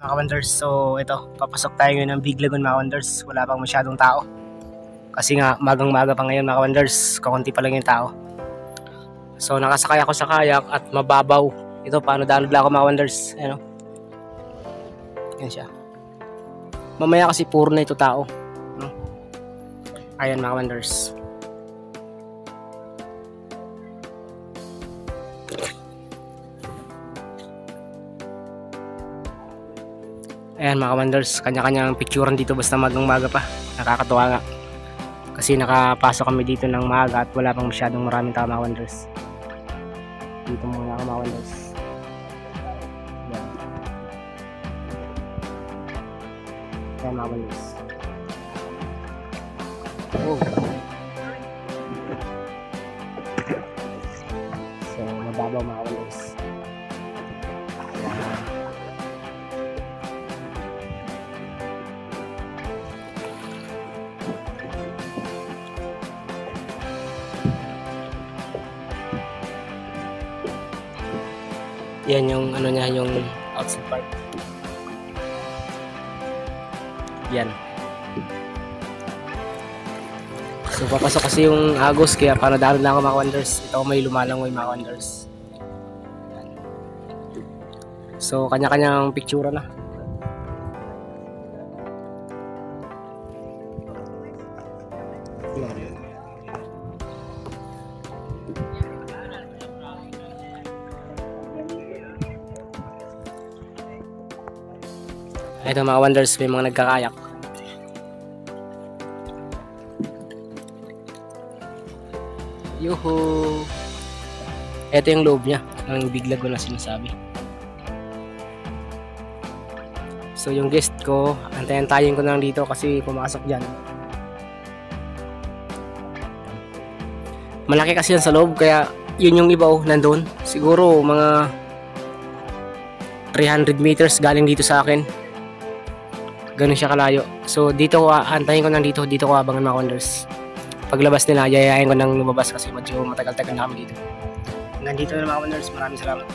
Mga Wonders, so ito, papasok tayo ngayon ng Big Lagoon mga Wonders. Wala pang masyadong tao. Kasi nga, magang-maga pa ngayon mga Wonders, kakunti pa lang yung tao. So nakasakay ako sa kayak at mababaw. Ito, paano daanod lang ako mga Wonders. Ayan o. Yan siya. Mamaya kasi puro na ito tao. Ayan mga Wonders. Ayan mga Wonders, kanya-kanyang picturean dito basta magang-maga pa. Nakakatuwa nga. Kasi nakapasok kami dito ng maaga at wala pang masyadong maraming tao mga Wonders. Dito muna ako mga Wonders. Ayan. Ayan mga Wonders. Oh. So mababaw mga Wonders. Yan yung ano niya, yung outside part. Yan. So papasok kasi yung Agos kaya panadalo na ako mga Wonders. Ito may lumalangoy mga Wonders. Yan. So kanya-kanyang picture na. Yan. Ito mga Wonders, may mga nagkakayak. Yuhu! Ito yung loob niya, ang Big Lagoon na sinasabi. So yung guest ko, antayin ko na lang dito kasi pumasok dyan. Malaki kasi yan sa loob, kaya yun yung iba nandun. Siguro mga 300 meters galing dito sa akin. Ganun siya kalayo. So dito ko, antayin ko nang dito ko abangan mga Wonders. Paglabas nila, yayayain ko nang lumabas kasi medyo matagal-tagal na kami dito. Hanggang dito na mga Wonders, maraming salamat.